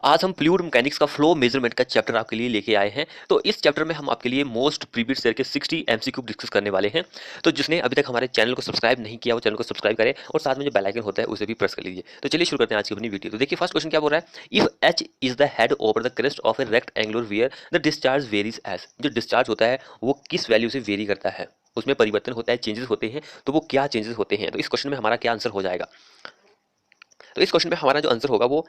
आज हम fluid mechanics का फ्लो मेजरमेंट का चैप्टर आपके लिए लेके आए हैं। तो इस चैप्टर में हम आपके लिए मोस्ट प्रीवियस ईयर के 60 एमसीक्यू डिस्कस करने वाले हैं। तो जिसने अभी तक हमारे चैनल को सब्सक्राइब नहीं किया वो चैनल को सब्सक्राइब करें और साथ में जो बेल आइकन होता है उसे भी प्रेस कर लीजिए। तो चलिए शुरू करते हैं आज की अपनी वीडियो। तो देखिए फर्स्ट क्वेश्चन क्या बोल रहा है, if H is the head over the crest of a rectangular weir the discharge varies as. जो डिस्चार्ज होता है वो किस वैल्यू से वेरी करता है, उसमें परिवर्तन होता है, चेंजेस होते हैं, तो वो क्या चेंजेस होते हैं। तो इस क्वेश्चन में हमारा क्या आंसर हो जाएगा, तो इस क्वेश्चन में हमारा जो आंसर होगा वो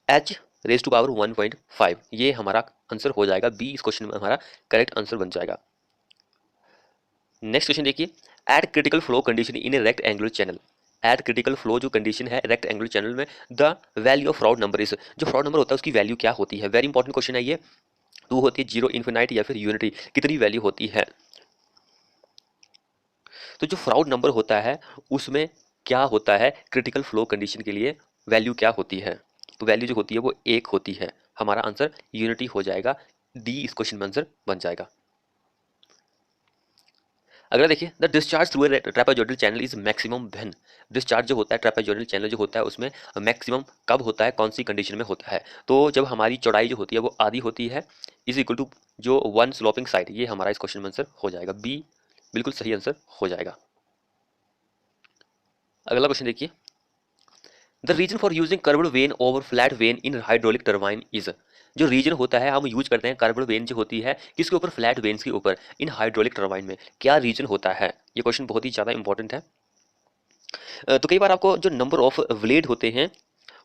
एच रेज टू पावर 1.5, ये हमारा आंसर हो जाएगा बी। इस क्वेश्चन में हमारा करेक्ट आंसर बन जाएगा। नेक्स्ट क्वेश्चन देखिए, at critical flow condition in a rectangular channel. At critical flow जो कंडीशन है रेक्ट एंगुलर चैनल में, the value of Froude number is. जो फ्रॉड नंबर होता है उसकी वैल्यू क्या होती है, वेरी इंपॉर्टेंट क्वेश्चन है ये। टू होती है, जीरो, इन्फिनाइट या फिर यूनिटी, कितनी वैल्यू होती है। तो जो फ्रॉड नंबर होता है उसमें क्या होता है, क्रिटिकल फ्लो कंडीशन के लिए वैल्यू क्या होती है, तो वैल्यू जो होती है वो एक होती है। हमारा आंसर यूनिटी हो जाएगा, डी इस क्वेश्चन में आंसर बन जाएगा। अगला देखिए, the discharge through a trapezoidal channel is maximum when. Discharge जो होता है ट्रेपेजोइडल चैनल जो होता है उसमें मैक्सिमम कब होता है, कौन सी कंडीशन में होता है। तो जब हमारी चौड़ाई जो होती है वो आधी होती है, इज इक्वल टू जो वन स्लोपिंग साइड, ये हमारा इस क्वेश्चन में आंसर हो जाएगा, बी बिल्कुल सही आंसर हो जाएगा। अगला क्वेश्चन देखिए, the reason for using curved vane over flat vane in hydraulic turbine is. जो रीजन होता है हम यूज करते हैं कर्व्ड वेन जो होती है किसके ऊपर, फ्लैट वेन्स के ऊपर, इन हाइड्रोलिक टरबाइन में क्या रीजन होता है। ये क्वेश्चन बहुत ही ज़्यादा इंपॉर्टेंट है। तो कई बार आपको जो नंबर ऑफ ब्लेड होते हैं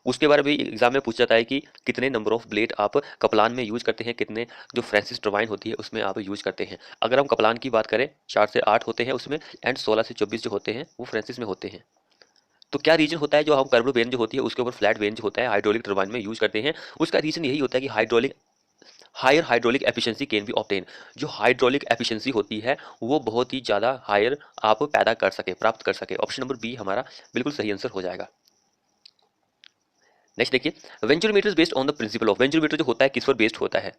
उसके बारे में भी एग्जाम में पूछा जाता है कि कितने नंबर ऑफ ब्लेड आप कपलान में यूज करते हैं, कितने जो फ्रांसिस टरबाइन होती है उसमें आप यूज करते हैं। अगर हम कपलान की बात करें 4 से 8 होते हैं उसमें, एंड 16 से 24 जो होते हैं वो फ्रांसिस में होते हैं। तो क्या रीजन होता है जो हम कर्व्ड वेन जो होती है उसके ऊपर फ्लैट वेन जो होता है हाइड्रोलिक टरबाइन में यूज करते हैं, उसका रीजन यही होता है कि hydraulic higher hydraulic efficiency can be obtain. जो हाइड्रोलिक एफिशिएंसी होती है वो बहुत ही ज़्यादा हायर आप पैदा कर सके, प्राप्त कर सके। ऑप्शन नंबर बी हमारा बिल्कुल सही आंसर हो जाएगा। नेक्स्ट देखिए, venturimeter based on the principle of. Venturimeter जो होता है किस पर बेस्ड होता है,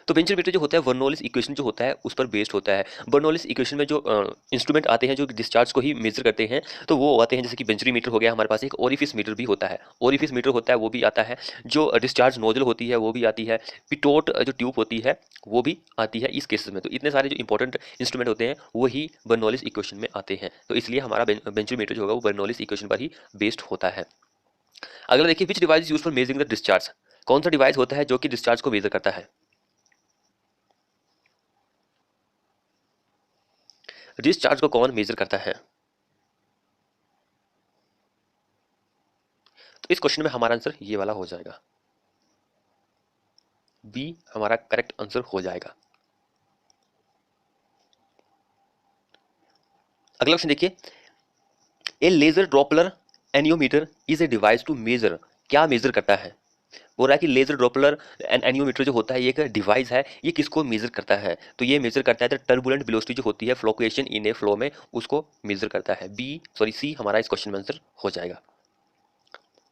तो वेंचुरोमीटर जो होता है बर्नौलिस इक्वेशन जो होता है उस पर बेस्ड होता है। बर्नौलिस इक्वेशन में जो इंस्ट्रूमेंट आते हैं जो डिस्चार्ज को ही मेजर करते हैं, तो वो आते हैं जैसे कि वेंचुरोमीटर हो गया, हमारे पास एक ओरिफिस मीटर भी होता है, ओरिफिस मीटर होता है वो भी आता है, जो डिस्चार्ज नोजल होती है वो भी आती है, पिटोट जो ट्यूब होती है वो भी आती है इस केसेस में। तो इतने सारे जो इंपॉर्टेंट इंस्ट्रूमेंट होते हैं वही बर्नौलिस इक्वेशन में आते हैं, तो इसलिए हमारा वेंचुरोमीटर जो होगा वो बर्नौलिस इक्वेशन पर ही बेस्ड होता है। अगला देखिए, विच device use for measuring the discharge. कौन सा डिवाइस होता है जो कि डिस्चार्ज को मेजर करता है। डिस्चार्ज को कौन मेजर करता है, तो इस क्वेश्चन में हमारा आंसर ये वाला हो जाएगा, बी हमारा करेक्ट आंसर हो जाएगा। अगला क्वेश्चन देखिए, a laser Doppler anemometer is a device to measure. क्या मेजर करता है, बोल रहा है कि लेजर ड्रॉपलर एनियोमीटर जो होता है ये एक डिवाइस है, ये किसको मेजर करता है, तो ये मेजर करता है टर्बुलेंट वेलोसिटी जो होती है फ्लक्चुएशन इन ए फ्लो में, उसको मेजर करता है। बी सॉरी सी हमारा इस क्वेश्चन में आंसर हो जाएगा।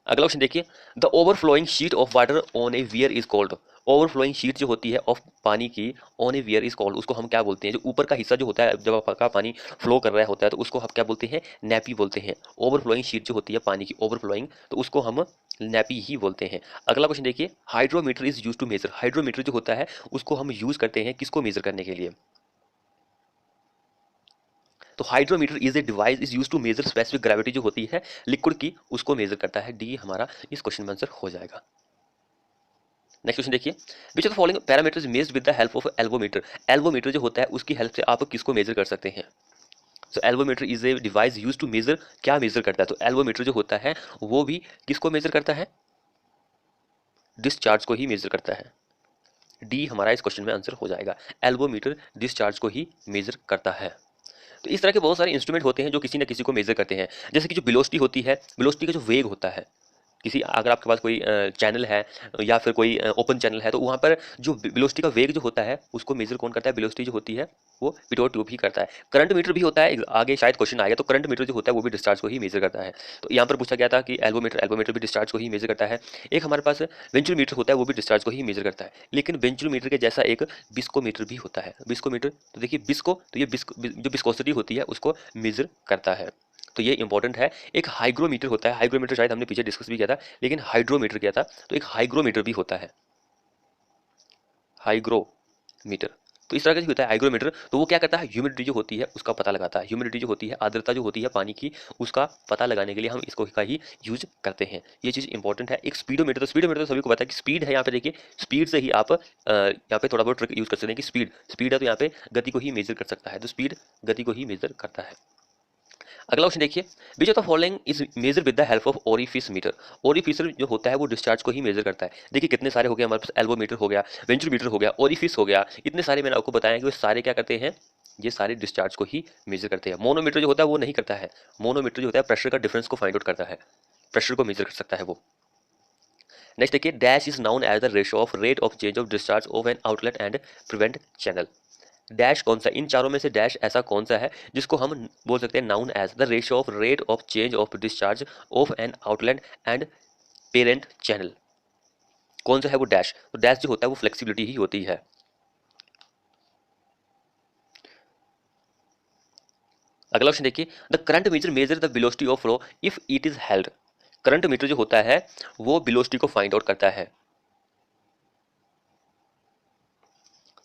अगला क्वेश्चन देखिए, the overflowing sheet of water on A wear is called. Overflowing sheet जो होती है ऑफ पानी की, on A wear is called, उसको हम क्या बोलते हैं, जो ऊपर का हिस्सा जो होता है जब आपका पानी फ्लो कर रहा होता है तो उसको हम क्या बोलते हैं, नैपी बोलते हैं। ओवरफ्लोइंग शीट जो होती है पानी की ओवरफ्लोइंग, तो उसको हम नैपी ही बोलते हैं। अगला क्वेश्चन देखिए, hydrometer is use to measure. Hydrometer जो होता है उसको हम यूज करते हैं किसको मेजर करने के लिए, तो hydrometer is a device is use to measure specific gravity जो होती है लिक्विड की, उसको मेजर करता है। डी हमारा इस क्वेश्चन में आंसर हो जाएगा। नेक्स्ट क्वेश्चन देखिए, which of the following parameters measured with the help of elvometer. Elvometer जो होता है उसकी हेल्प से आप किसको मेजर कर सकते हैं, so elvometer is a device use to measure, क्या मेजर करता है, तो एल्वोमीटर जो होता है वो भी किसको मेजर करता है, डिस्चार्ज को ही मेजर करता है। डी हमारा इस क्वेश्चन में आंसर हो जाएगा, एल्वोमीटर डिस्चार्ज को ही मेजर करता है। तो इस तरह के बहुत सारे इंस्ट्रूमेंट होते हैं जो किसी न किसी को मेजर करते हैं, जैसे कि जो वेलोसिटी होती है, वेलोसिटी का जो वेग होता है, किसी अगर आपके पास कोई चैनल है या फिर कोई ओपन चैनल है तो वहाँ पर जो वेलोसिटी का वेग जो होता है उसको मेजर कौन करता है, वेलोसिटी जो होती है वो पिटोट ट्यूब ही करता है। करंट मीटर भी होता है, आगे शायद क्वेश्चन आएगा, तो करंट मीटर जो होता है वो भी डिस्चार्ज को ही मेजर करता है। तो यहाँ पर पूछा गया था कि एल्वोमीटर भी डिस्चार्ज को ही मेजर करता है। एक हमारे पास वेंचुरोमीटर होता है वो भी डिस्चार्ज को ही मेजर करता है, लेकिन वेंचुरोमीटर के जैसा एक बिस्कोमीटर भी होता है। बिस्कोमीटर तो देखिए बिस्को, तो ये बिस्को जो बिस्कोसिटी होती है उसको मेजर करता है। तो ये इंपॉर्टेंट है। एक हाइग्रोमीटर होता है, हाइग्रोमीटर शायद हमने पीछे डिस्कस भी किया था, लेकिन हाइड्रोमीटर किया था, तो एक हाइग्रोमीटर भी होता है, हाइग्रोमीटर। तो इस तरह का जो होता है हाइग्रोमीटर, तो वो क्या करता है, ह्यूमिडिटी जो होती है उसका पता लगाता है, ह्यूमिडिटी जो होती है, आर्द्रता जो होती है पानी की, उसका पता लगाने के लिए हम इसको का ही यूज करते हैं। ये चीज़ इंपॉर्टेंट है। एक स्पीडोमीटर, तो स्पीडोमीटर तो सभी को पता है कि स्पीड है, यहाँ पे देखिए स्पीड से ही आप यहाँ पे थोड़ा बहुत ट्रिक यूज कर सकते हैं कि स्पीड, स्पीड है तो यहाँ पे गति को ही मेजर कर सकता है, तो स्पीड गति को ही मेजर करता है। अगला क्वेश्चन देखिए, which of the following is measure with the help of orifice meter. Orifice जो होता है वो डिस्चार्ज को ही मेजर करता है। देखिए कितने सारे हो गए हमारे पास, एल्वोमीटर हो गया, वेंचुरोमीटर हो गया, ओरिफिस हो गया, इतने सारे मैंने आपको बताया कि वो सारे क्या करते हैं, ये सारे डिस्चार्ज को ही मेजर करते हैं। मोनोमीटर जो होता है वो नहीं करता है, मोनोमीटर जो होता है प्रेशर का डिफरेंस को फाइंड आउट करता है, प्रेशर को मेजर कर सकता है वो। नेक्स्ट देखिए, dash is known as the ratio of rate of change of discharge of an outlet and prevent channel. Dash कौन सा, इन चारों में से डैश ऐसा कौन सा है जिसको हम बोल सकते हैं known as the ratio of rate of change of discharge of an outlet and parent channel. कौन सा है वो डैश, तो डैश जो होता है वो फ्लेक्सिबिलिटी ही होती है। अगला क्वेश्चन देखिए, the current metre measure the velocity of flow if it is held. Current meter जो होता है वो वेलोसिटी को फाइंड आउट करता है।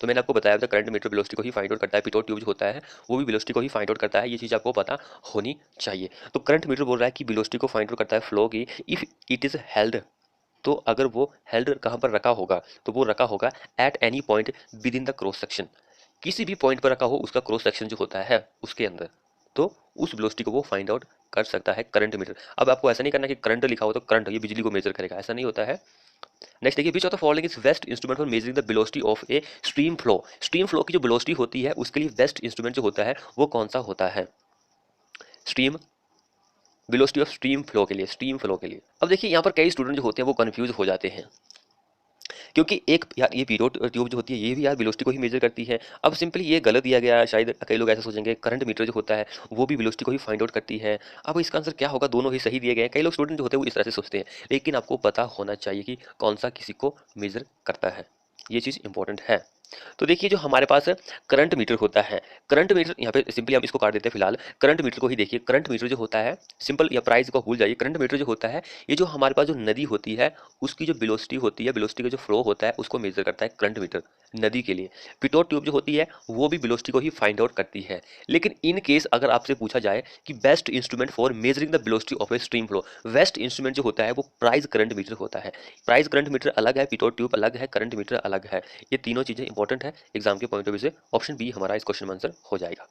तो मैंने आपको बताया था करंट मीटर वेलोसिटी को ही फाइंड आउट करता है, पिटोट ट्यूब जो होता है वो भी वेलोसिटी को ही फाइंड आउट करता है, ये चीज़ आपको पता होनी चाहिए। तो करंट मीटर बोल रहा है कि वेलोसिटी को फाइंड आउट करता है फ्लो की, इफ इट इज हेल्ड, तो अगर वो हेल्ड कहाँ पर रखा होगा, तो वो रखा होगा at any point with in the cross section, किसी भी पॉइंट पर रखा हो उसका क्रॉस सेक्शन जो होता है उसके अंदर, तो उस वेलोसिटी को वो फाइंड आउट कर सकता है करंट मीटर। अब आपको ऐसा नहीं करना कि करंट लिखा हो तो करंट ये बिजली को मेजर करेगा, ऐसा नहीं होता है। नेक्स्ट देखिए, which of the following is best instrument for measuring the velocity of a stream flow. Stream flow की जो वेलोसिटी होती है उसके लिए बेस्ट इंस्ट्रूमेंट जो होता है वो कौन सा होता है, stream velocity of stream flow के लिए, स्ट्रीम फ्लो के लिए। अब देखिए यहाँ पर कई स्टूडेंट जो होते हैं वो कंफ्यूज हो जाते हैं, क्योंकि एक यार ये पीरियड ट्यूब जो होती है ये भी यार वेलोसिटी को ही मेजर करती है। अब सिंपली ये गलत दिया गया है, शायद कई लोग ऐसा सोचेंगे करंट मीटर जो होता है वो भी वेलोसिटी को ही फाइंड आउट करती है। अब इसका आंसर क्या होगा, दोनों ही सही दिए गए हैं, कई लोग स्टूडेंट जो होते हैं वो इस तरह से सोचते हैं, लेकिन आपको पता होना चाहिए कि कौन सा किसी को मेजर करता है, ये चीज़ इंपॉर्टेंट है। तो देखिए जो हमारे पास करंट मीटर होता है, करंट मीटर यहाँ पे सिंपली हम इसको काट देते हैं फिलहाल, करंट मीटर को ही देखिए। करंट मीटर जो होता है, सिंपल या प्राइस को भूल जाइए, करंट मीटर जो होता है ये जो हमारे पास जो नदी होती है उसकी जो वेलोसिटी होती है, वेलोसिटी का जो फ्लो होता है उसको मेजर करता है करंट मीटर नदी के लिए। पिटोट ट्यूब जो होती है वो भी वेलोसिटी को ही फाइंड आउट करती है। लेकिन इन केस अगर आपसे पूछा जाए कि best instrument for measuring the velocity of a stream flow, best instrument जो होता है वो प्राइस करंट मीटर होता है। प्राइस करंट मीटर अलग है, पिटोट ट्यूब अलग है, करंट मीटर अलग है, ये तीनों चीजें इंपॉर्टेंट है एग्जाम के पॉइंट ऑफ व्यू से। ऑप्शन बी हमारा इस क्वेश्चन में आंसर हो जाएगा।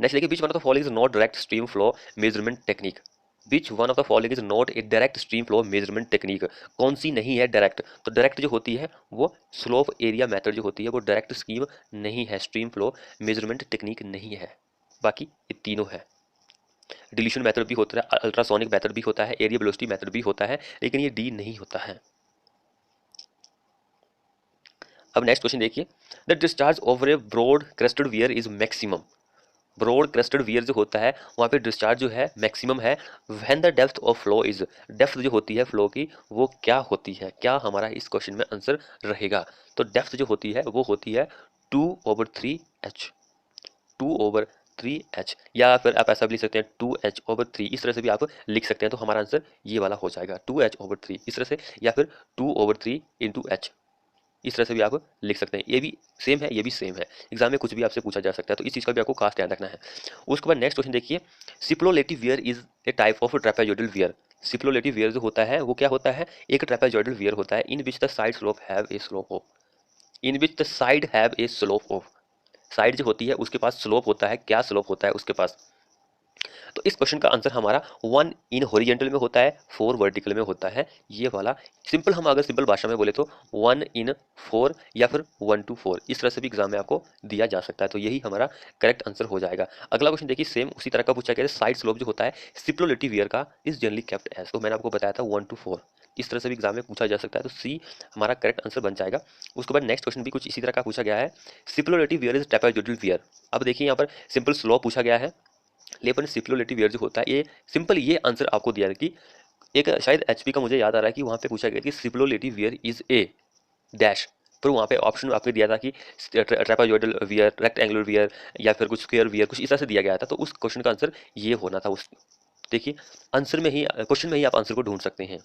नेक्स्ट देखिए, which one of the following is not direct stream flow measurement technique. Which one of the following is not a direct stream flow measurement technique. कौन सी नहीं है डायरेक्ट, तो डायरेक्ट जो होती है वो स्लोप एरिया मेथड जो होती है वो डायरेक्ट स्कीम नहीं है, स्ट्रीम फ्लो मेजरमेंट टेक्निक नहीं है। बाकी ये तीनों है, डिलीशन मेथड भी होता है, अल्ट्रासोनिक मेथड भी होता है, एरिया वेलोसिटी मेथड भी होता है, लेकिन ये डी नहीं होता है। अब नेक्स्ट क्वेश्चन देखिए, the discharge over a broad crested weir is maximum. Broad crested weir जो होता है वहाँ पे डिस्चार्ज जो है मैक्सिमम है। When the depth of flow is, depth जो होती है फ्लो की वो क्या होती है, क्या हमारा इस क्वेश्चन में आंसर रहेगा। तो डेप्थ जो होती है वो होती है 2/3h, 2/3h, या फिर आप ऐसा भी लिख सकते हैं 2h/3, इस तरह से भी आप लिख सकते हैं। तो हमारा आंसर ये वाला हो जाएगा 2h/3 इस तरह से, या फिर 2/3 × h, इस तरह से भी आप लिख सकते हैं। ये भी सेम है, ये भी सेम है, एग्जाम में कुछ भी आपसे पूछा जा सकता है, तो इस चीज़ का भी आपको खास ध्यान रखना है। उसके बाद नेक्स्ट क्वेश्चन देखिए, cipolletti weir is a type of trapezoidal weir. Cipolletti weir जो होता है वो क्या होता है, एक ट्रेपेजोइडल वियर होता है in which the side slope have a slope of, in which the side have a slope of, side जो होती है उसके पास स्लोप होता है, क्या स्लोप होता है उसके पास। तो इस क्वेश्चन का आंसर हमारा 1 इन हॉरिजेंटल में होता है, 4 वर्टिकल में होता है, ये वाला। सिंपल हम अगर सिंपल भाषा में बोले तो 1 इन 4 या फिर 1 to 4, इस तरह से भी एग्जाम में आपको दिया जा सकता है, तो यही हमारा करेक्ट आंसर हो जाएगा। अगला क्वेश्चन देखिए, सेम उसी तरह का पूछा गया है, साइड स्लोप जो होता है सिप्लोलेटिव वियर का इज जनरली केप्ट एज, तो मैंने आपको बताया था 1 to 4, इस तरह से भी एग्जाम में पूछा जा सकता है, तो सी हमारा करेक्ट आंसर बन जाएगा। उसके बाद नेक्स्ट क्वेश्चन भी कुछ इसी तरह का पूछा गया है, सिप्लोलेटिव वियर इज ट्रेपेजोइडल वियर। अब देखिए यहाँ पर सिंपल स्लोप पूछा गया है, लेकिन सिप्लोलेटिव वियर जो होता है ये सिंपल, ये आंसर आपको दिया है कि एक शायद एचपी का मुझे याद आ रहा है कि वहां पे पूछा गया कि सिप्लोलेटिव वियर इज ए डैश फिर वहाँ पे ऑप्शन आपको दिया था कि ट्रेपेजॉइडल वियर, रेक्टेंगुलर वियर या फिर कुछ स्क्वायर वियर, कुछ इस तरह से दिया गया था। तो उस क्वेश्चन का आंसर ये होना था। उस देखिए आंसर में ही, क्वेश्चन में ही आप आंसर को ढूंढ सकते हैं।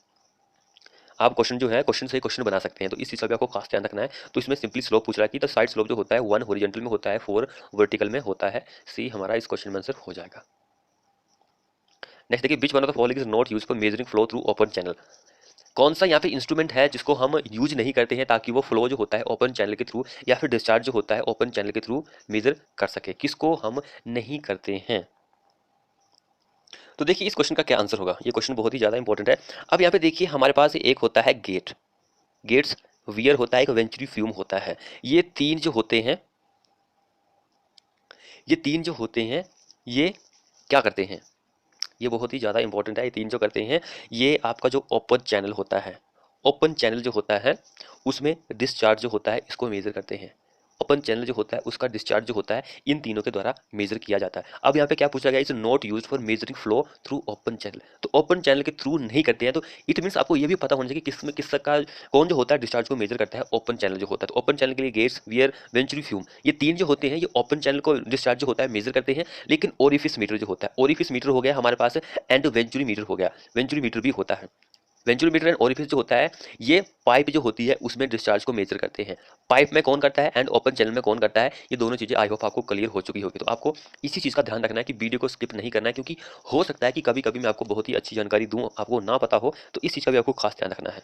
आप क्वेश्चन जो है क्वेश्चन से क्वेश्चन बना सकते हैं। तो इस चीज़ का भी आपको खास ध्यान रखना है। तो इसमें सिंपली स्लोप पूछ रहा है कि द साइड स्लोप जो होता है 1 हॉरिजॉन्टल में होता है, 4 वर्टिकल में होता है। सी हमारा इस क्वेश्चन में आंसर हो जाएगा। नेक्स्ट देखिए, which one of the following is not use for measuring flow through open channel. कौन सा यहाँ पे इंस्ट्रूमेंट है जिसको हम यूज नहीं करते हैं ताकि वो फ्लो जो होता है ओपन चैनल के थ्रू या फिर डिस्चार्ज जो होता है ओपन चैनल के थ्रू मेजर कर सके, किसको हम नहीं करते हैं। तो देखिए इस क्वेश्चन का क्या आंसर होगा। ये क्वेश्चन बहुत ही ज़्यादा इंपॉर्टेंट है। अब यहाँ पे देखिए हमारे पास एक होता है गेट, गेट्स वियर होता है, एक वेंचुरीफ्यूम होता है। ये तीन जो होते हैं, ये तीन जो होते हैं ये क्या करते हैं, ये बहुत ही ज़्यादा इंपॉर्टेंट है। ये तीन जो करते हैं, ये आपका जो ओपन चैनल होता है, ओपन चैनल जो होता है उसमें डिस्चार्ज जो होता है इसको मेजर करते हैं। ओपन चैनल जो होता है उसका डिस्चार्ज जो होता है इन तीनों के द्वारा मेजर किया जाता है। अब यहाँ पे क्या पूछा गया, is not used for measuring flow through open channel. तो ओपन चैनल के थ्रू नहीं करते हैं, तो इट मीन्स आपको ये भी पता होना चाहिए कि किस में किस का कौन जो होता है डिस्चार्ज को मेजर करता है, ओपन चैनल जो होता है। तो ओपन चैनल के लिए गेट्स, वियर, वेंचुरीफ्यूम, ये तीन जो होते हैं ये ओपन चैनल को डिस्चार्ज जो होता है मेजर करते हैं। लेकिन ओरिफिस मीटर जो होता है, ओरिफिस मीटर हो गया हमारे पास एंड वेंचुरी मीटर हो गया, वेंचुरी मीटर भी होता है। वेंचुरोमीटर एंड ओरिफिस जो होता है ये पाइप जो होती है उसमें डिस्चार्ज को मेजर करते हैं। पाइप में कौन करता है एंड ओपन चैनल में कौन करता है, ये दोनों चीज़ें आई होप आपको क्लियर हो चुकी होगी। तो आपको इसी चीज़ का ध्यान रखना है कि वीडियो को स्किप नहीं करना है, क्योंकि हो सकता है कि कभी कभी मैं आपको बहुत ही अच्छी जानकारी दूं, आपको ना पता हो, तो इस चीज़ का भी आपको खास ध्यान रखना है।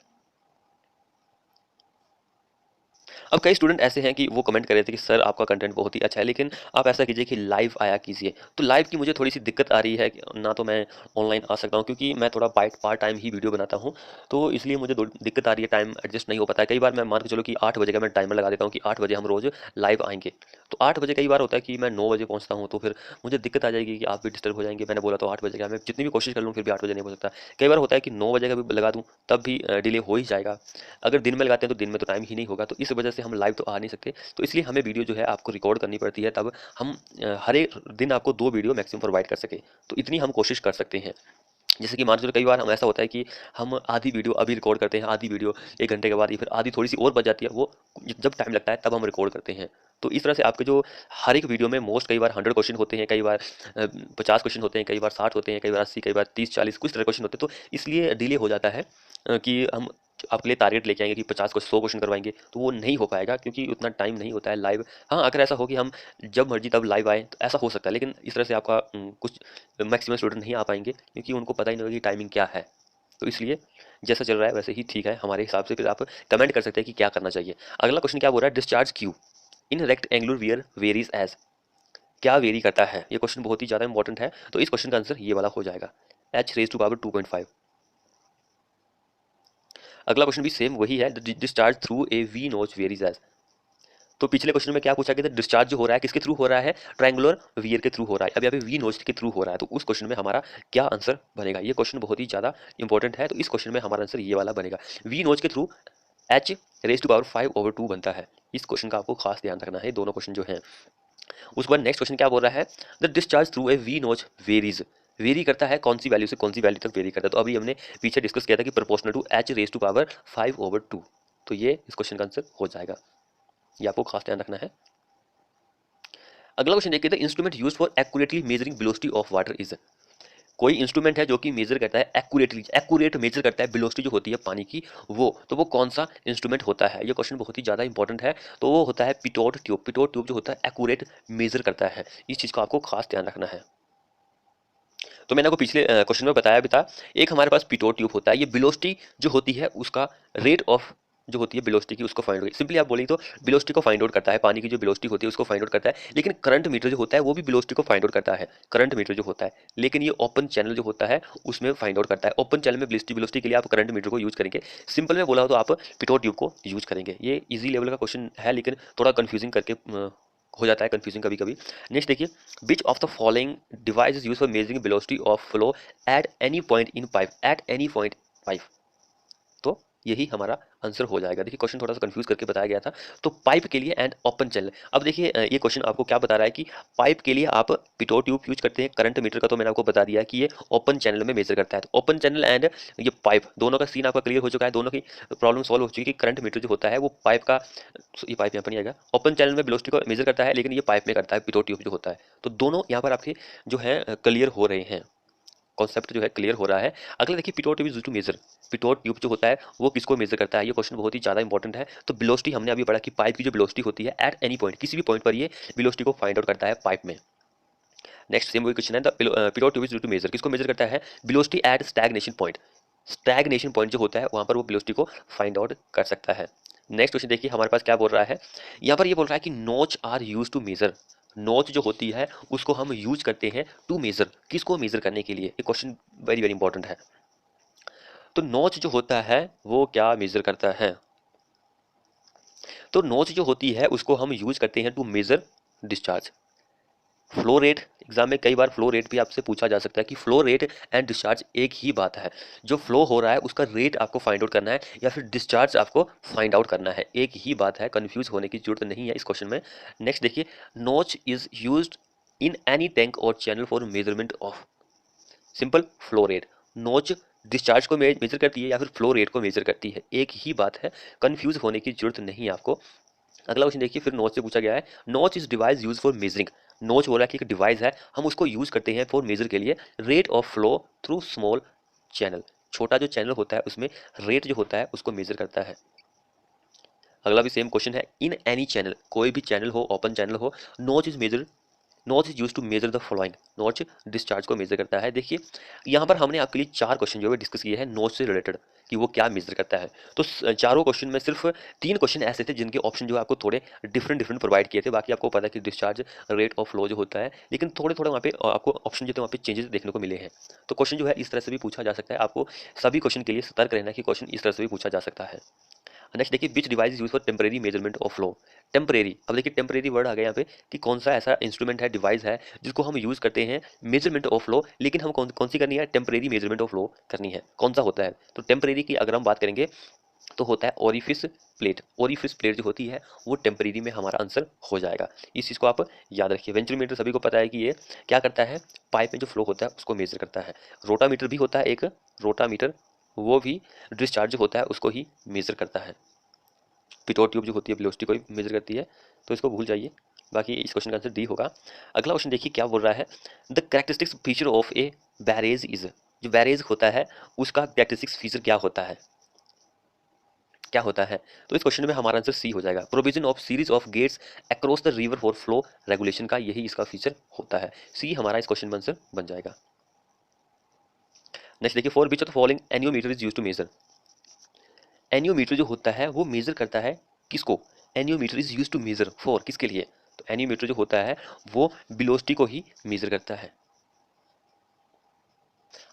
अब कई स्टूडेंट ऐसे हैं कि वो कमेंट कर रहे थे कि सर आपका कंटेंट बहुत ही अच्छा है, लेकिन आप ऐसा कीजिए कि लाइव आया कीजिए। तो लाइव की मुझे थोड़ी सी दिक्कत आ रही है कि ना तो मैं ऑनलाइन आ सकता हूँ, क्योंकि मैं थोड़ा पार्ट टाइम ही वीडियो बनाता हूँ। तो इसलिए मुझे दिक्कत आ रही है, टाइम एडजस्ट नहीं हो पाता है। कई बार मैं मान के चलो कि 8 बजे का मैं टाइमर लगा देता हूँ कि 8 बजे हम रोज़ लाइव आएंगे। तो 8 बजे कई बार होता है कि मैं 9 बजे पहुँचता हूँ, तो फिर मुझे दिक्कत आ जाएगी कि आप भी डिस्टर्ब हो जाएंगे। मैंने बोला तो 8 बजे का, मैं जितनी भी कोशिश कर लूँ फिर भी 8 बजे नहीं हो सकता। कई बार होता है कि 9 बजे का भी लगा दूँ तब भी डिले हो ही जाएगा। अगर दिन में लगाते हैं तो दिन में तो टाइम ही नहीं होगा, तो इस वजह से हम लाइव तो आ नहीं सकते। तो इसलिए हमें वीडियो जो है आपको रिकॉर्ड करनी पड़ती है, तब हम हर एक दिन आपको 2 वीडियो मैक्सिमम प्रोवाइड कर सके। तो इतनी हम कोशिश कर सकते हैं। जैसे कि मान लो कई बार हम ऐसा होता है कि हम आधी वीडियो अभी रिकॉर्ड करते हैं, आधी वीडियो 1 घंटे के बाद, या फिर आधी थोड़ी सी और बच जाती है, वो जब टाइम लगता है तब हम रिकॉर्ड करते हैं। तो इस तरह से आपके जो हर एक वीडियो में मोस्ट कई बार 100 क्वेश्चन होते हैं, कई बार 50 क्वेश्चन होते हैं, कई बार 60 होते हैं, कई बार 80, कई बार 30-40 कुछ तरह क्वेश्चन होते हैं। तो इसलिए डिले हो जाता है कि हम आपके लिए टारगेट लेके आएंगे कि 50 को 100 क्वेश्चन करवाएंगे, तो वो नहीं हो पाएगा क्योंकि उतना टाइम नहीं होता है लाइव। हाँ, अगर ऐसा हो कि हम जब मर्जी तब लाइव आए तो ऐसा हो सकता है, लेकिन इस तरह से आपका कुछ मैक्सिमम स्टूडेंट नहीं आ पाएंगे, क्योंकि उनको पता ही नहीं होगा कि टाइमिंग क्या है। तो इसलिए जैसा चल रहा है वैसे ही ठीक है हमारे हिसाब से। फिर आप कमेंट कर सकते हैं कि क्या करना चाहिए। अगला क्वेश्चन क्या बोल रहा है, discharge Q in rectangular weir varies as, क्या वेरी करता है। ये क्वेश्चन बहुत ही ज़्यादा इंपॉर्टेंट है। तो इस क्वेश्चन का आंसर ये वाला हो जाएगा, h रेज टू पावर 2.5। अगला क्वेश्चन भी सेम वही है, डिस्चार्ज थ्रू ए वी नोच वेरीज एज। तो पिछले क्वेश्चन में क्या पूछा गया था, डिस्चार्ज जो हो रहा है किसके थ्रू हो रहा है, ट्रायंगुलर वियर के थ्रू हो रहा है। अब यहाँ पे वी नोच के थ्रू हो रहा है, तो उस क्वेश्चन में हमारा क्या आंसर बनेगा। ये क्वेश्चन बहुत ही ज़्यादा इंपॉर्टेंट है। तो इस क्वेश्चन में हमारा आंसर ये वाला बनेगा, वी नोच के through h raise to power 5/2 बनता है। इस क्वेश्चन का आपको खास ध्यान रखना है, दोनों क्वेश्चन जो हैं। उसके बाद नेक्स्ट क्वेश्चन क्या बोल रहा है, the discharge through A V नोच वेरीज, वेरी करता है कौन सी वैल्यू से कौन सी वैल्यू तक वेरी करता है। तो अभी हमने पीछे डिस्कस किया था कि proportional to h raise to power 5/2। तो ये इस क्वेश्चन का आंसर हो जाएगा, ये आपको खास ध्यान रखना है। अगला क्वेश्चन देखिए, the instrument use for accurately measuring velocity of water is, कोई इंस्ट्रूमेंट है जो कि मेजर करता है एक्यूरेटली, एक्यूरेट मेजर करता है वेलोसिटी जो होती है पानी की, वो तो वो कौन सा इंस्ट्रूमेंट होता है। ये क्वेश्चन बहुत ही ज़्यादा इंपॉर्टेंट है। तो वो होता है पिटोट ट्यूब। पिटोट ट्यूब जो होता है एक्यूरेट मेजर करता है, इस चीज़ को आपको खास ध्यान रखना है। तो मैंने आपको पिछले क्वेश्चन में बताया भी था, एक हमारे पास पिटोट ट्यूब होता है, ये वेलोसिटी जो होती है उसका रेट ऑफ जो होती है वेलोसिटी की उसको फाइंड आउट, सिंपली आप बोलिए तो वेलोसिटी को फाइंड आउट करता है, पानी की जो वेलोसिटी होती है उसको फाइंड आउट करता है। लेकिन करंट मीटर जो होता है वो भी वेलोसिटी को फाइंड आउट करता है, करंट मीटर जो होता है। लेकिन ये ओपन चैनल जो होता है उसमें फाइंड आउट करता है। ओपन चैनल में वेलोसिटी के लिए आप करंट मीटर को यूज करेंगे, सिंपल में बोला हो तो आप पिटोट ट्यूब को यूज करेंगे। ये इजी लेवल का क्वेश्चन है, लेकिन थोड़ा कंफ्यूजिंग करके हो जाता है, कंफ्यूजिंग कभी कभी। नेक्स्ट देखिए, which of the following device is use for measuring velocity of flow at any point in pipe, at any point pipe. तो यही हमारा आंसर हो जाएगा। देखिए क्वेश्चन थोड़ा सा कंफ्यूज करके बताया गया था। तो पाइप के लिए एंड ओपन चैनल, अब देखिए ये क्वेश्चन आपको क्या बता रहा है कि पाइप के लिए आप पिटो ट्यूब यूज करते हैं। करंट मीटर का तो मैंने आपको बता दिया कि ये ओपन चैनल में मेजर करता है। तो ओपन चैनल एंड ये पाइप, दोनों का सीन आपका क्लियर हो चुका है, दोनों की प्रॉब्लम सॉल्व हो चुकी है कि करंट मीटर जो होता है वो पाइप का, ये पाइप यहाँ पर नहीं आएगा, ओपन चैनल में वेलोसिटी को मेजर करता है, लेकिन ये पाइप में करता है पिटो ट्यूब जो होता है। तो दोनों यहाँ पर आपके जो है क्लियर हो रहे हैं, कॉन्सेप्ट जो है क्लियर हो रहा है। अगला देखिए pitot tube is to measure, pitot tube जो होता है वो किसको मेजर करता है, ये क्वेश्चन बहुत ही ज्यादा इंपॉर्टेंट है। तो वेलोसिटी हमने अभी पढ़ा कि पाइप की जो वेलोसिटी होती है एट एनी पॉइंट, किसी भी पॉइंट पर ये वेलोसिटी को फाइंड आउट करता है पाइप में। नेक्स्ट सेम वही क्वेश्चन है, the pitot tube is to measure, किसको मेजर करता है, velocity at stagnation point, stagnation point जो होता है वहां पर वो वेलोसिटी को फाइंड आउट कर सकता है। नेक्स्ट क्वेश्चन देखिए हमारे पास क्या बोल रहा है, यहाँ पर ये बोल रहा है कि नोच आर यूज टू मेजर, नोच जो होती है उसको हम यूज करते हैं टू मेजर, किसको मेजर करने के लिए, ये क्वेश्चन वेरी वेरी इंपॉर्टेंट है। तो नोच जो होता है वो क्या मेजर करता है, तो नोच जो होती है उसको हम यूज करते हैं to measure discharge. Flow rate, exam में कई बार फ्लो रेट भी आपसे पूछा जा सकता है कि फ्लो रेट एंड डिस्चार्ज एक ही बात है, जो फ्लो हो रहा है उसका रेट आपको फाइंड आउट करना है या फिर डिस्चार्ज आपको फाइंड आउट करना है, एक ही बात है, कंफ्यूज होने की जरूरत नहीं है इस क्वेश्चन में। नेक्स्ट देखिए, notch is used in any tank और channel for measurement of, simple flow rate, notch discharge को मेजर करती है या फिर फ्लो रेट को मेजर करती है, एक ही बात है, कंफ्यूज होने की जरूरत नहीं है आपको। अगला क्वेश्चन देखिए, फिर नोच से पूछा गया है, नोच is device use for measuring, नोच बोला कि एक डिवाइस है, हम उसको यूज करते हैं फॉर मेजर के लिए rate of flow through small channel, छोटा जो चैनल होता है उसमें रेट जो होता है उसको मेजर करता है। अगला भी सेम क्वेश्चन है, इन एनी चैनल, कोई भी चैनल हो, ओपन चैनल हो, notch is measure, notch is use to measure the following, notch discharge को मेजर करता है। देखिए यहाँ पर हमने आपके लिए 4 क्वेश्चन जो है डिस्कस किए हैं नोच से रिलेटेड कि वो क्या मेजर करता है। तो चारों क्वेश्चन में सिर्फ 3 क्वेश्चन ऐसे थे जिनके ऑप्शन जो है आपको थोड़े डिफरेंट डिफरेंट प्रोवाइड किए थे, बाकी आपको पता है कि डिस्चार्ज रेट ऑफ फ्लो जो होता है, लेकिन थोड़े थोड़े वहाँ पे आपको ऑप्शन जो थे वहाँ पे चेंजेस देखने को मिले हैं। तो क्वेश्चन जो है इस तरह से भी पूछा जा सकता है, आपको सभी क्वेश्चन के लिए सतर्क रहना कि क्वेश्चन इस तरह से भी पूछा जा सकता है। नेक्स्ट देखिए, विच device use for temporary measurement of flow, temporary, अब देखिए टेम्परेरी वर्ड आ गया यहाँ पे कि कौन सा ऐसा इंस्ट्रूमेंट है, डिवाइस है जिसको हम यूज करते हैं मेजरमेंट ऑफ फ्लो, लेकिन हम कौन कौन सी करनी है, टेम्परेरी मेजरमेंट ऑफ फ्लो करनी है, कौन सा होता है। तो टेम्परेरी की अगर हम बात करेंगे तो होता है ओरिफिस प्लेट, ओरिफिस प्लेट जो होती है वो टेम्परेरी में हमारा आंसर हो जाएगा, इस चीज़ को आप याद रखिए। वेंचुरोमीटर सभी को पता है कि ये क्या करता है, पाइप में जो फ्लो होता है उसको मेजर करता है। रोटामीटर भी होता है एक, रोटामीटर वो भी डिस्चार्ज होता है उसको ही मेजर करता है। पिटोट ट्यूब जो होती है वेलोसिटी को ही मेजर करती है, तो इसको भूल जाइए, बाकी इस क्वेश्चन का आंसर डी होगा। अगला क्वेश्चन देखिए क्या बोल रहा है, the characteristics feature of A barrage is, जो बैरेज होता है उसका कैरेक्टरिस्टिक्स फीचर क्या होता है, क्या होता है। तो इस क्वेश्चन में हमारा आंसर सी हो जाएगा, provision of series of gates across the river for flow regulation का यही इसका फीचर होता है, सी हमारा इस क्वेश्चन में आंसर बन जाएगा। नेक्स्ट देखिए, for which of the following anemometer is used to measure, anemometer जो होता है वो मेजर करता है किसको, anemometer is used to measure for, किसके लिए, तो एनियोमीटर जो होता है वो वेलोसिटी को ही मेजर करता है।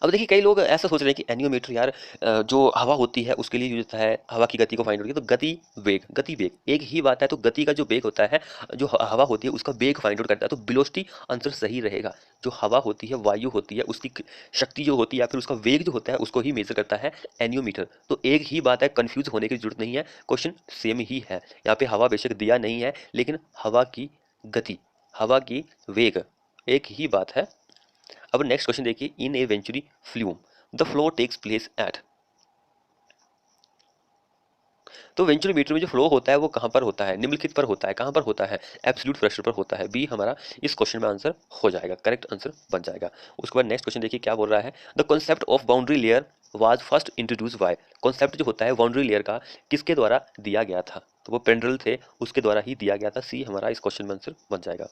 अब देखिए कई लोग ऐसा सोच रहे हैं कि एनियोमीटर यार जो हवा होती है उसके लिए यूज होता है, हवा की गति को फाइंड आउट, तो गति वेग, गति वेग एक ही बात है, तो गति का जो वेग होता है, जो हवा होती है उसका वेग फाइंड आउट करता है, तो वेलोसिटी आंसर सही रहेगा। जो हवा होती है, वायु होती है, उसकी शक्ति जो होती है या फिर उसका वेग जो होता है उसको ही मेजर करता है एनियोमीटर, तो एक ही बात है, कंफ्यूज होने की जरूरत नहीं है, क्वेश्चन सेम ही है। यहाँ पे हवा बेशक दिया नहीं है लेकिन हवा की गति, हवा की वेग एक ही बात है। अब नेक्स्ट क्वेश्चन देखिए, in a venturi flume the flow takes place at, तो वेंचुरीमीटर में जो फ्लो होता है वो कहाँ पर होता है, निम्नलिखित पर होता है, कहाँ पर होता है, एब्सोल्यूट प्रेशर पर होता है, बी हमारा इस क्वेश्चन में आंसर हो जाएगा, करेक्ट आंसर बन जाएगा। उसके बाद नेक्स्ट क्वेश्चन देखिए क्या बोल रहा है, the concept of boundary layer was first introduce by, concept जो होता है बाउंड्री लेयर का किसके द्वारा दिया गया था, तो वो पेंड्रल थे उसके द्वारा ही दिया गया था, सी हमारा इस क्वेश्चन में आंसर बन जाएगा।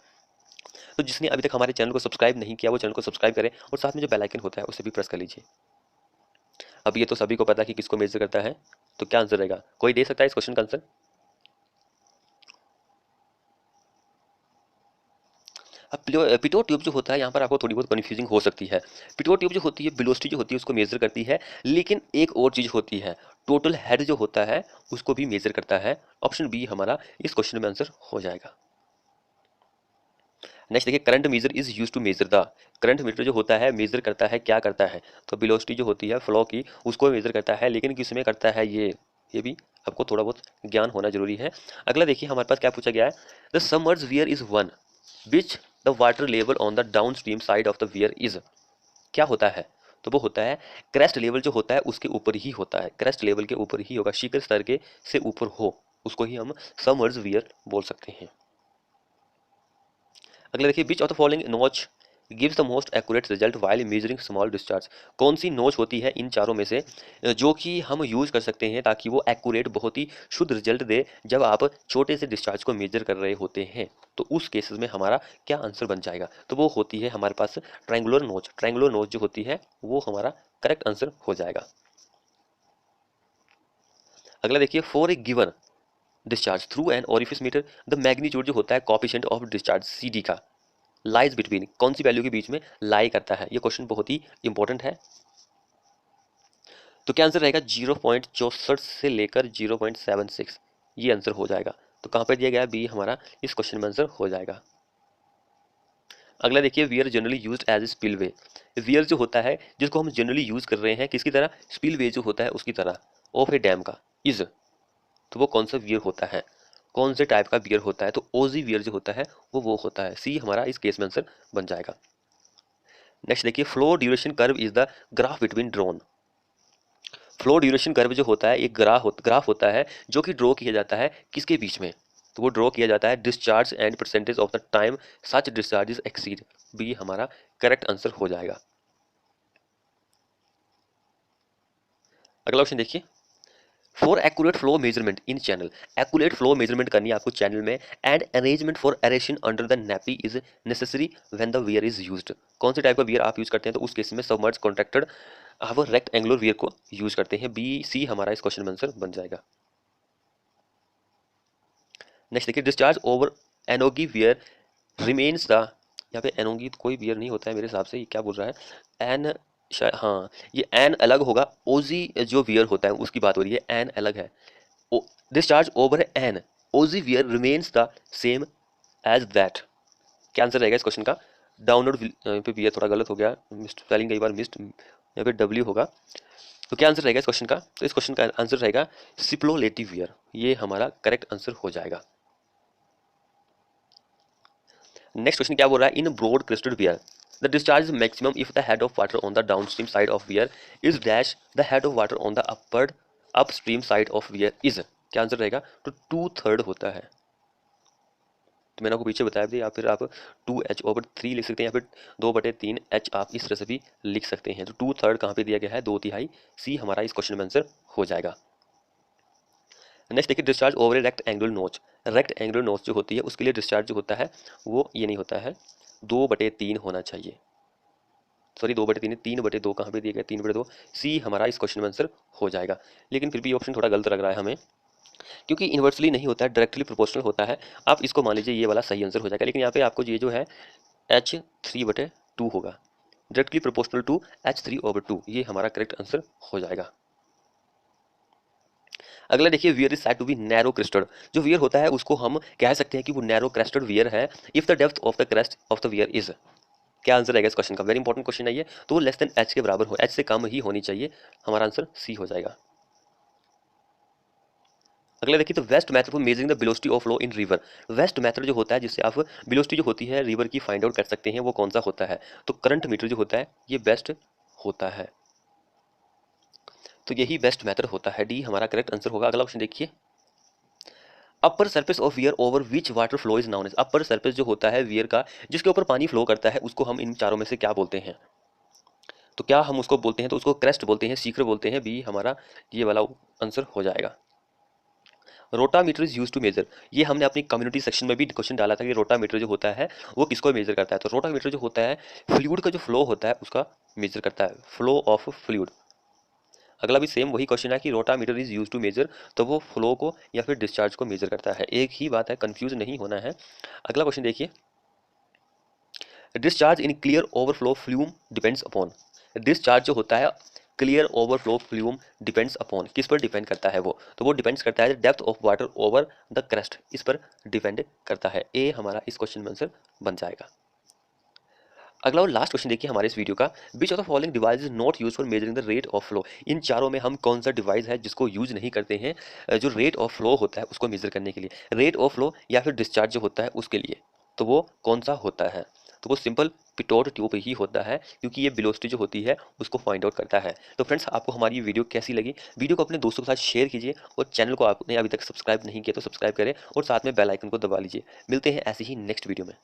तो जिसने अभी तक हमारे चैनल को सब्सक्राइब नहीं किया वो चैनल को सब्सक्राइब करें और साथ में जो बेल आइकन होता है उसे भी प्रेस कर लीजिए। अब ये तो सभी को पता है कि किसको मेजर करता है, तो क्या आंसर रहेगा, कोई दे सकता है इस क्वेश्चन का आंसर। अब पिटो ट्यूब जो होता है यहाँ पर आपको थोड़ी बहुत कन्फ्यूजिंग हो सकती है, पिटो ट्यूब जो होती है वेलोसिटी जो होती है उसको मेजर करती है, लेकिन एक और चीज होती है, टोटल हेड जो होता है उसको भी मेजर करता है, ऑप्शन बी हमारा इस क्वेश्चन में आंसर हो जाएगा। नेक्स्ट देखिए, current measure is use to measure the, current meter जो होता है मेजर करता है क्या करता है, तो वेलोसिटी जो होती है फ्लो की उसको मेजर करता है, लेकिन किस में करता है ये ये भी आपको थोड़ा बहुत ज्ञान होना जरूरी है। अगला देखिए हमारे पास क्या पूछा गया है, the submerge wear is one which the water level on the down stream side of the weir is. क्या होता है, तो वो होता है क्रेस्ट लेवल जो होता है उसके ऊपर ही होता है, क्रेस्ट लेवल के ऊपर ही होगा, शिखर स्तर के से ऊपर हो उसको ही हम सबमर्ज वियर बोल सकते हैं। अगला देखिए, विच ऑफ द फॉलोइंग नोच gives the most accurate result while measuring small discharge. कौन सी नोच होती है इन चारों में से जो कि हम यूज कर सकते हैं ताकि वो एक्यूरेट बहुत ही शुद्ध रिजल्ट दे जब आप छोटे से डिस्चार्ज को मेजर कर रहे होते हैं। तो उस केसेस में हमारा क्या आंसर बन जाएगा, तो वो होती है हमारे पास ट्रायंगुलर नोच। ट्रायंगुलर नोच जो होती है वो हमारा करेक्ट आंसर हो जाएगा। अगला देखिए, for a given discharge through an orifice meter the magnitude जो होता है coefficient of discharge C D का लाइज बिटवीन, कौन सी वैल्यू के बीच में लाई करता है। ये क्वेश्चन बहुत ही इंपॉर्टेंट है। तो क्या आंसर रहेगा, 0.64 से लेकर 0.76, ये आंसर हो जाएगा। तो कहाँ पर दिया गया, बी हमारा इस क्वेश्चन में आंसर हो जाएगा। अगला देखिए, weir generally used as spillway. Weir जो होता है जिसको हम जनरली यूज कर रहे हैं किसकी तरह, स्पिलवे जो होता है उसकी तरह, ऑफ ए डैम का, इज, तो वो कौन सा वियर होता है, कौन से टाइप का वियर होता है, तो ओजी वियर जो होता है वो होता है, सी हमारा इस केस में आंसर बन जाएगा। नेक्स्ट देखिए, flow duration curve is the graph between drone. Flow duration curve जो होता है एक ग्राफ होता है जो कि ड्रॉ किया जाता है किसके बीच में, तो वो ड्रॉ किया जाता है discharge and percentage of the time such discharges exceed, B हमारा करेक्ट आंसर हो जाएगा। अगला क्वेश्चन देखिए, for accurate flow measurement in channel, accurate flow measurement करनी है आपको चैनल में, and arrangement for aeration under the nappe is necessary when the weir is used. कौन से टाइप का वियर आप यूज करते हैं, तो उस केस में सबमर्ज कॉन्ट्रैक्टेड आप रेक्ट एंगुलर वियर को यूज करते हैं, बी सी हमारा इस क्वेश्चन में आंसर बन जाएगा। नेक्स्ट देखिए, discharge over an ogee weir remains the, यहाँ पे एनोगी तो कोई वियर नहीं होता है मेरे हिसाब से, ये क्या बोल रहा है, एन, हाँ ये एन अलग होगा, ओजी जो वियर होता है उसकी बात हो रही है, एन अलग है। Discharge over an ogee weir remains the same as that, क्या आंसर रहेगा इस क्वेश्चन का, डाउनलोड पे वियर थोड़ा गलत हो गया, स्पेलिंग कई बार मिस्ड, यहाँ पे डब्ल्यू होगा, तो क्या आंसर रहेगा इस क्वेश्चन का, तो इस क्वेश्चन का आंसर रहेगा सिप्लोलेटिव वियर, ये हमारा करेक्ट आंसर हो जाएगा। नेक्स्ट क्वेश्चन क्या बोल रहा है, in broad crested weir the discharge maximum if the head of water on the downstream side of weir is dash the head of water on the upper upstream side of weir is, क्या answer रहेगा, तो 2/3 होता है। तो मैंने आपको पीछे बताया था, या फिर आप 2h/3 लिख सकते हैं, या फिर 2/3 h आप इस तरह से भी लिख सकते हैं। तो 2/3 कहाँ पे दिया गया है, 2/3, सी हमारा इस क्वेश्चन में आंसर हो जाएगा। नेक्स्ट देखिए, डिस्चार्ज ओवर ए रेक्ट एंगुलर नोच, रेक्ट एंगुलर नोच जो होती है उसके लिए डिस्चार्ज जो होता है वो ये नहीं होता है, 2/3 होना चाहिए, सॉरी 2/3, 3/2 कहाँ पे दिया गया, 3/2, सी हमारा इस क्वेश्चन में आंसर हो जाएगा। लेकिन फिर भी ऑप्शन थोड़ा गलत लग रहा है हमें, क्योंकि इन्वर्सली नहीं होता है, डायरेक्टली प्रोपोर्शनल होता है। आप इसको मान लीजिए ये वाला सही आंसर हो जाएगा, लेकिन यहाँ पे आपको ये जो है H3/2 होगा, डायरेक्टली प्रोपोर्शनल टू H3/2, ये हमारा करेक्ट आंसर हो जाएगा। अगला देखिए, weir is said to be narrow crested, जो वियर होता है उसको हम कह सकते हैं कि वो नैरो क्रेस्टेड वियर है if the depth of the crest of the weir is, क्या आंसर रहेगा इस क्वेश्चन का, वेरी इंपॉर्टेंट क्वेश्चन है ये, तो वो लेस देन एच के बराबर हो, एच से कम ही होनी चाहिए, हमारा आंसर सी हो जाएगा। अगला देखिए, तो west method for measuring the velocity of flow in river, west method जो होता है जिससे आप वेलोसिटी जो होती है रिवर की फाइंड आउट कर सकते हैं वो कौन सा होता है, तो करंट मीटर जो होता है ये बेस्ट होता है, तो यही बेस्ट मेथड होता है, डी हमारा करेक्ट आंसर होगा। अगला क्वेश्चन देखिए, upper surface of weir over which water flow is known as, upper surface जो होता है वियर का जिसके ऊपर पानी फ्लो करता है उसको हम इन चारों में से क्या बोलते हैं, तो क्या हम उसको बोलते हैं, तो उसको क्रेस्ट बोलते हैं, सीकर बोलते हैं, बी हमारा ये वाला आंसर हो जाएगा। Rotameter is use to measure, ये हमने अपनी कम्युनिटी सेक्शन में भी क्वेश्चन डाला था कि रोटामीटर जो होता है वो किसको मेजर करता है, तो रोटामीटर जो होता है फ्लूइड का जो फ्लो होता है उसका मेजर करता है, फ्लो ऑफ फ्लूइड। अगला भी सेम वही क्वेश्चन है कि rotameter is use to measure, तो वो फ्लो को या फिर डिस्चार्ज को मेजर करता है, एक ही बात है, कंफ्यूज नहीं होना है। अगला क्वेश्चन देखिए, discharge in clear overflow flume depends upon, discharge जो होता है clear overflow flume depends upon, किस पर डिपेंड करता है वो, तो वो डिपेंड्स करता है depth of water over the crest, इस पर डिपेंड करता है, ए हमारा इस क्वेश्चन में आंसर बन जाएगा। अगला और लास्ट क्वेश्चन देखिए हमारे इस वीडियो का, which of the following device is not use for measuring the rate of flow. इन चारों में हम कौन सा डिवाइस है जिसको यूज नहीं करते हैं जो रेट ऑफ फ्लो होता है उसको मेजर करने के लिए, रेट ऑफ फ्लो या फिर डिस्चार्ज जो होता है उसके लिए, तो वो कौन सा होता है? तो वो सिंपल पिटोट ट्यूब ही होता है, क्योंकि ये वेलोसिटी जो होती है उसको फाइंड आउट करता है। तो फ्रेंड्स, आपको हमारी ये वीडियो कैसी लगी? वीडियो को अपने दोस्तों के साथ शेयर कीजिए और चैनल को आपने अभी तक सब्सक्राइब नहीं किया तो सब्सक्राइब करें और साथ में बेल आइकन को दबा लीजिए। मिलते हैं ऐसे ही नेक्स्ट वीडियो में।